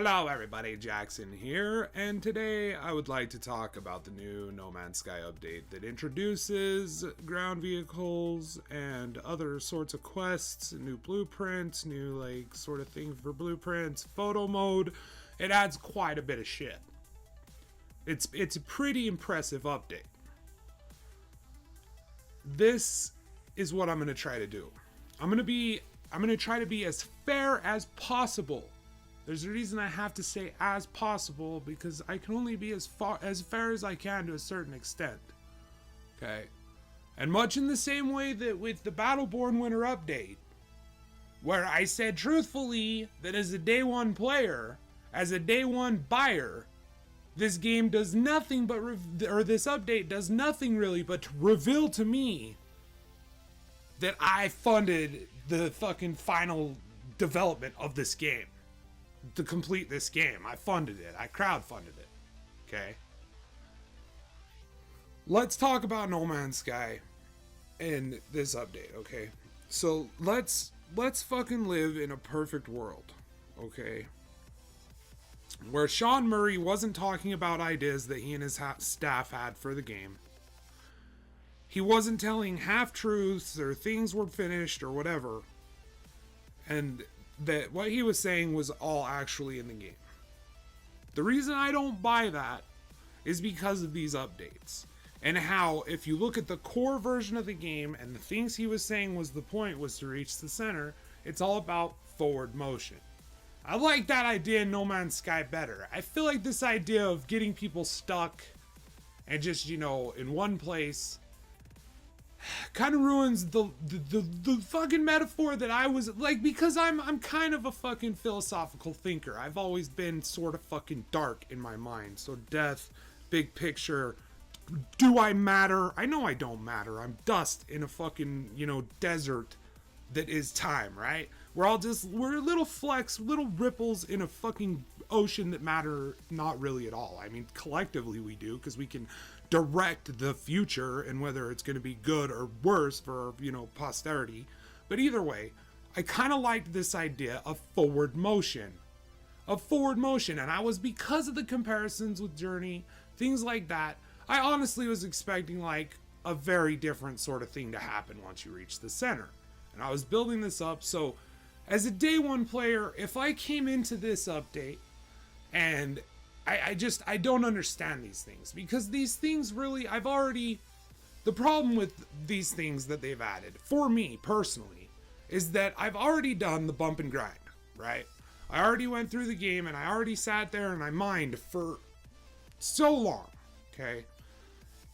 Hello everybody, Jackson here, and today I would like to talk about the new No Man's Sky update that introduces ground vehicles and other sorts of quests, new blueprints, new sort of thing for blueprints, photo mode. It adds quite a bit of shit. It's a pretty impressive update. This is what I'm going to try to do. I'm going to try to be as fair as possible. There's a reason I have to say as possible, because I can only be as fair as I can to a certain extent. Okay? And much in the same way that with the Battleborn Winter Update, where I said truthfully that as a day one player, as a day one buyer, this game does nothing but, this update does nothing really but to reveal to me that I funded the fucking final development of this game. To complete this game. I funded it. I crowdfunded it. Okay? Let's talk about No Man's Sky in this update, okay? So let's fucking live in a perfect world, okay? Where Sean Murray wasn't talking about ideas that he and his staff had for the game. He wasn't telling half-truths or things were finished or whatever. And that what he was saying was all actually in the game. The reason I don't buy that is because of these updates. And how, if you look at the core version of the game and the things he was saying was the point was to reach the center, it's all about forward motion. I like that idea in No Man's Sky better. I feel like this idea of getting people stuck and just, in one place kind of ruins the fucking metaphor that I was like, because I'm kind of a fucking philosophical thinker. I've always been sort of fucking dark in my mind. So death, big picture, do I matter? I know I don't matter. I'm dust in a fucking, desert that is time, right? We're little flecks, little ripples in a fucking ocean that matter not really at all. I mean, collectively we do, because we can direct the future and whether it's going to be good or worse for, posterity. But either way, I kind of liked this idea of forward motion. And I was, because of the comparisons with Journey, things like that, I honestly was expecting a very different sort of thing to happen once you reach the center. And I was building this up, so as a day one player, if I came into this update and I don't understand these things, because these things really, the problem with these things that they've added, for me personally, is that I've already done the bump and grind, right? I already went through the game and I already sat there and I mined for so long, okay?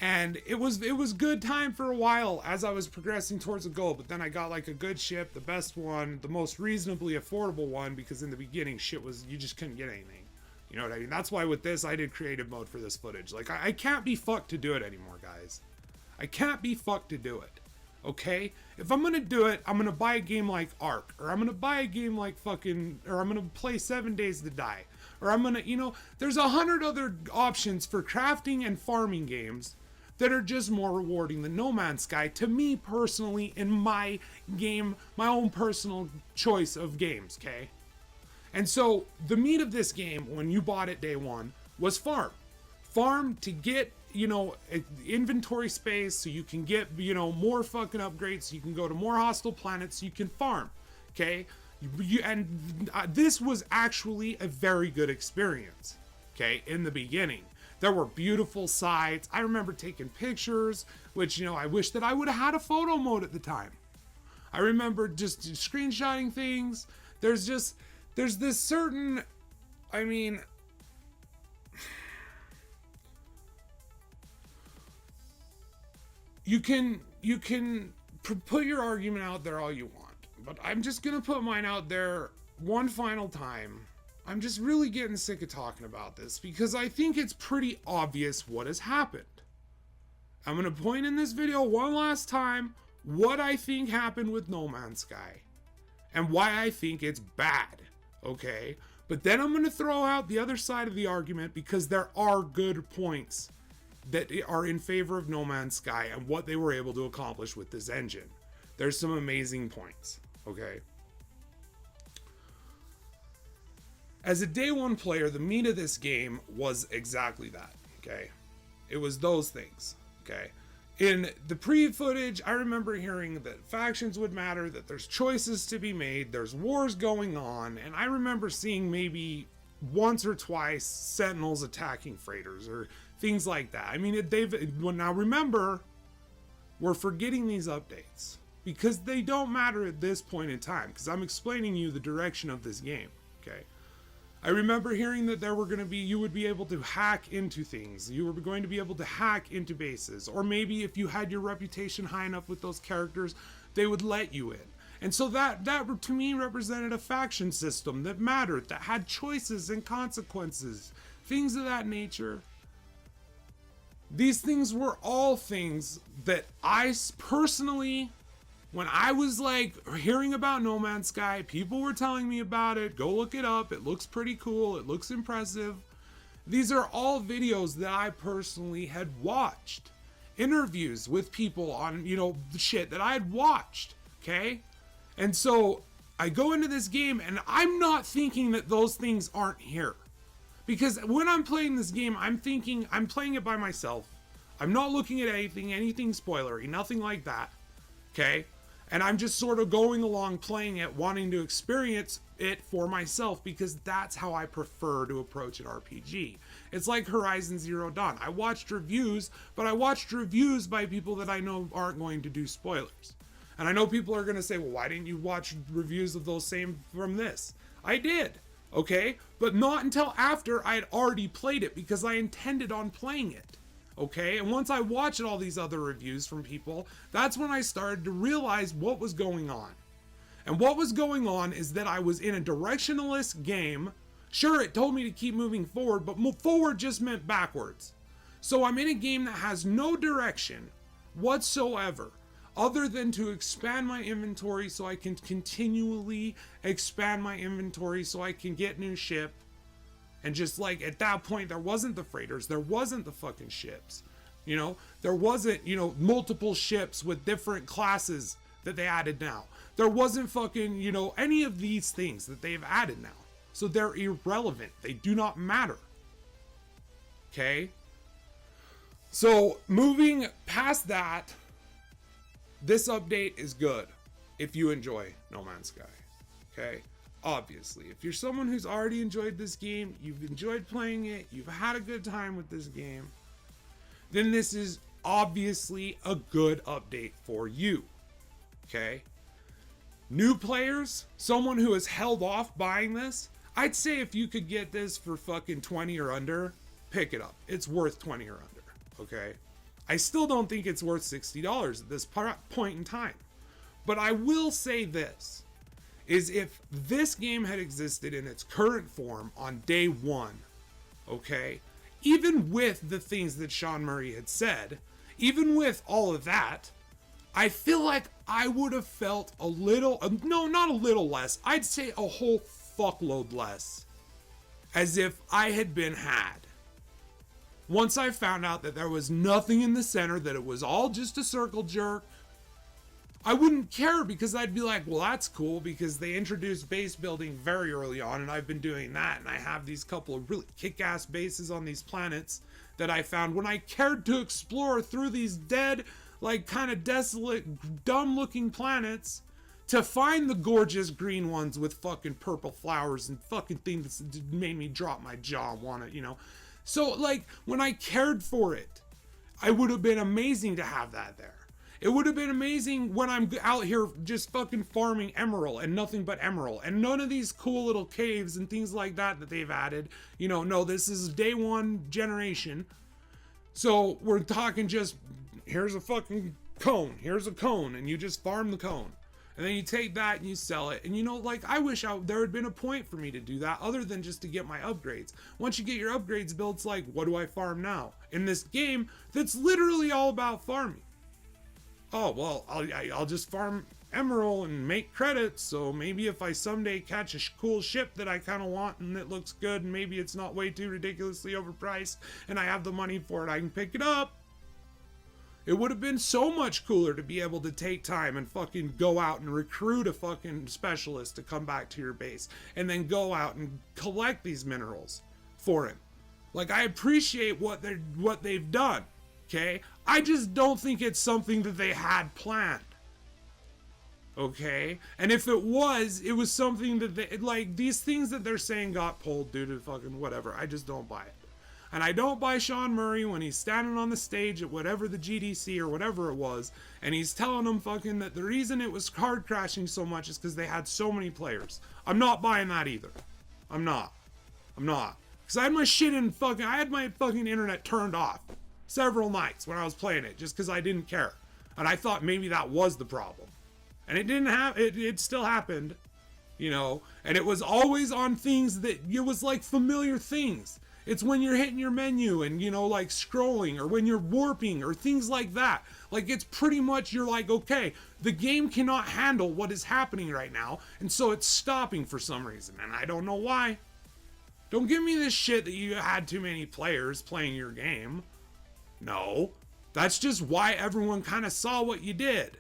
And it was good time for a while as I was progressing towards a goal, but then I got a good ship, the best one, the most reasonably affordable one, because in the beginning you just couldn't get anything. You know what I mean? That's why with this, I did creative mode for this footage. I can't be fucked to do it anymore, guys. I can't be fucked to do it. Okay? If I'm gonna do it, I'm gonna buy a game like Ark, or I'm gonna buy a game like or I'm gonna play 7 Days to Die, or I'm gonna, there's 100 other options for crafting and farming games that are just more rewarding than No Man's Sky, to me personally, in my game, my own personal choice of games, okay? And so, the meat of this game, when you bought it day one, was farm. Farm to get, inventory space, so you can get, more fucking upgrades, so you can go to more hostile planets, so you can farm, okay? This was actually a very good experience, okay, in the beginning. There were beautiful sights. I remember taking pictures, which, I wish that I would have had a photo mode at the time. I remember just screenshotting things. There's this certain, you can put your argument out there all you want, but I'm just gonna put mine out there one final time. I'm just really getting sick of talking about this, because I think it's pretty obvious what has happened. I'm going to point in this video one last time what I think happened with No Man's Sky and why I think it's bad, okay? But then I'm going to throw out the other side of the argument, because there are good points that are in favor of No Man's Sky and what they were able to accomplish with this engine. There's some amazing points, okay? As a day one player, the meat of this game was exactly that, okay? It was those things, okay? In the pre-footage, I remember hearing that factions would matter, that there's choices to be made, there's wars going on, and I remember seeing maybe once or twice Sentinels attacking freighters or things like that. I mean, now remember, we're forgetting these updates because they don't matter at this point in time because I'm explaining you the direction of this game, okay? I remember hearing that you would be able to hack into things. You were going to be able to hack into bases. Or maybe if you had your reputation high enough with those characters, they would let you in. And so that to me represented a faction system that mattered, that had choices and consequences, things of that nature. These things were all things that I personally, when I was like hearing about No Man's Sky, people were telling me about it. Go look it up. It looks pretty cool. It looks impressive. These are all videos that I personally had watched. Interviews with people on, the shit that I had watched. Okay? And so I go into this game and I'm not thinking that those things aren't here. Because when I'm playing this game, I'm thinking I'm playing it by myself. I'm not looking at anything spoilery, nothing like that. Okay? And I'm just sort of going along playing it, wanting to experience it for myself because that's how I prefer to approach an RPG. It's like Horizon Zero Dawn. I watched reviews, but I watched reviews by people that I know aren't going to do spoilers. And I know people are going to say, well, why didn't you watch reviews of those same from this? I did, okay? But not until after I had already played it because I intended on playing it. Okay, and once I watched all these other reviews from people, that's when I started to realize what was going on. And what was going on is that I was in a directionless game. Sure, it told me to keep moving forward, but forward just meant backwards. So I'm in a game that has no direction whatsoever, other than to expand my inventory so I can continually expand my inventory so I can get new ship. And just like at that point, there wasn't the freighters, there wasn't the fucking ships, there wasn't, multiple ships with different classes that they added now. There wasn't fucking, any of these things that they've added now. So they're irrelevant. They do not matter. Okay? So moving past that, this update is good if you enjoy No Man's Sky. Okay? Obviously, if you're someone who's already enjoyed this game, you've enjoyed playing it, you've had a good time with this game, then this is obviously a good update for you. Okay? New players, someone who has held off buying this, I'd say if you could get this for fucking 20 or under, pick it up. It's worth 20 or under. Okay? I still don't think it's worth $60 at this point in time. But I will say this. Is if this game had existed in its current form on day one, okay, even with the things that Sean Murray had said, even with all of that, I feel like I would have felt a little, no, not a little less, I'd say a whole fuckload less, as if I had been had. Once I found out that there was nothing in the center, that it was all just a circle jerk, I wouldn't care because I'd be like, well, that's cool because they introduced base building very early on and I've been doing that. And I have these couple of really kick-ass bases on these planets that I found when I cared to explore through these dead, like kind of desolate, dumb looking planets to find the gorgeous green ones with fucking purple flowers and fucking things that made me drop my jaw and want it, So like when I cared for it, it would have been amazing to have that there. It would have been amazing when I'm out here just fucking farming emerald and nothing but emerald and none of these cool little caves and things like that they've added. No, this is day one generation. So we're talking just, here's a fucking cone, here's a cone, and you just farm the cone. And then you take that and you sell it. And I wish there had been a point for me to do that other than just to get my upgrades. Once you get your upgrades built, it's like, what do I farm now? In this game that's literally all about farming. Oh, well, I'll just farm emerald and make credits, so maybe if I someday catch a cool ship that I kind of want and it looks good and maybe it's not way too ridiculously overpriced and I have the money for it, I can pick it up. It would have been so much cooler to be able to take time and fucking go out and recruit a fucking specialist to come back to your base and then go out and collect these minerals for him. Like, I appreciate what they've done, okay? I just don't think it's something that they had planned. Okay? And if it was something that they, like, these things that they're saying got pulled due to fucking whatever. I just don't buy it. And I don't buy Sean Murray when he's standing on the stage at whatever the GDC or whatever it was, and he's telling them fucking that the reason it was card crashing so much is because they had so many players. I'm not buying that either. I'm not. Because I had my shit in fucking, I had my fucking internet turned off several nights when I was playing it just because I didn't care. And I thought maybe that was the problem. And it didn't have, it still happened, you know, and it was always on things that, it was like familiar things. It's when you're hitting your menu and, you know, like scrolling, or when you're warping or things like that. Like, it's pretty much, you're like, okay, the game cannot handle what is happening right now, and so it's stopping for some reason, and I don't know why. Don't give me this shit that you had too many players playing your game. No, that's just why everyone kind of saw what you did.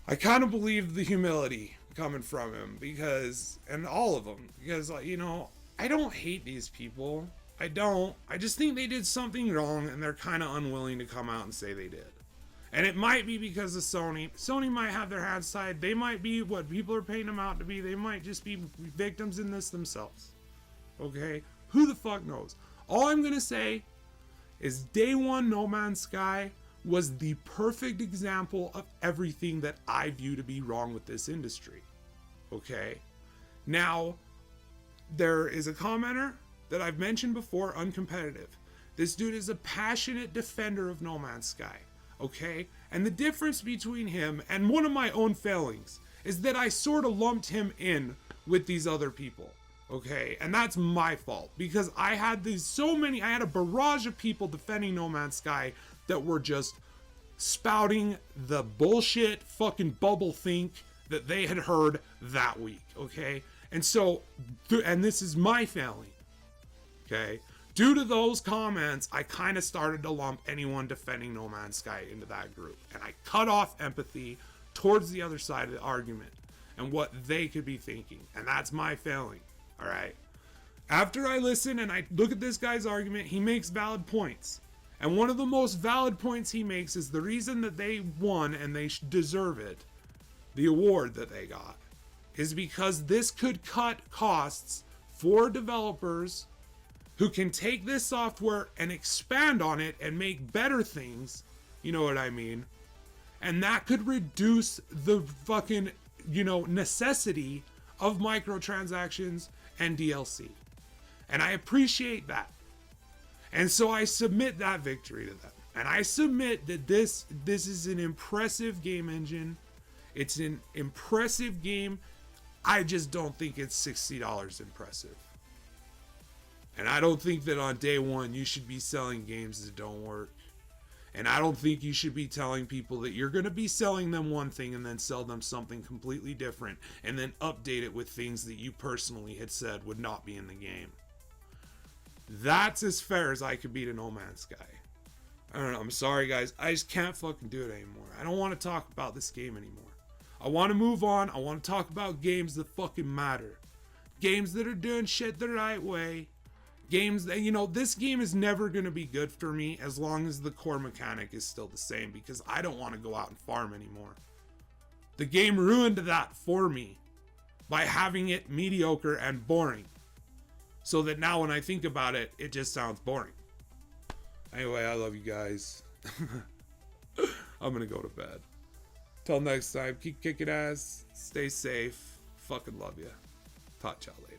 I kind of believe the humility coming from him, because, and all of them, because, you know, I don't hate these people. I don't. I just think they did something wrong, and they're kind of unwilling to come out and say they did. And it might be because of Sony. Sony might have their hands tied. They might be what people are paying them out to be. They might just be victims in this themselves. Okay? Who the fuck knows? All I'm going to say is day one No Man's Sky was the perfect example of everything that I view to be wrong with this industry. Okay? Now, there is a commenter that I've mentioned before, Uncompetitive. This dude is a passionate defender of No Man's Sky, okay? And the difference between him and one of my own failings is that I sort of lumped him in with these other people, okay? And that's my fault, because I had I had a barrage of people defending No Man's Sky that were just spouting the bullshit fucking bubble think that they had heard that week, okay? And so, and this is my failing, okay? Due to those comments, I kind of started to lump anyone defending No Man's Sky into that group. And I cut off empathy towards the other side of the argument and what they could be thinking. And that's my failing, all right? After I listen and I look at this guy's argument, he makes valid points. And one of the most valid points he makes is the reason that they won, and they deserve it, the award that they got, is because this could cut costs for developers who can take this software and expand on it and make better things, you know what I mean? And that could reduce the fucking, you know, necessity of microtransactions and DLC. And I appreciate that. And so I submit that victory to them. And I submit that this is an impressive game engine. It's an impressive game. I just don't think it's $60 impressive. And I don't think that on day one you should be selling games that don't work. And I don't think you should be telling people that you're going to be selling them one thing and then sell them something completely different and then update it with things that you personally had said would not be in the game. That's as fair as I could be to No Man's Sky. I don't know. I'm sorry, guys. I just can't fucking do it anymore. I don't want to talk about this game anymore. I want to move on. I want to talk about games that fucking matter. Games that are doing shit the right way. Games that, you know, this game is never going to be good for me as long as the core mechanic is still the same, because I don't want to go out and farm anymore. The game ruined that for me by having it mediocre and boring. So that now when I think about it, it just sounds boring. Anyway, I love you guys. I'm going to go to bed. Till next time, keep kicking ass, stay safe, fucking love ya. Talk to y'all later.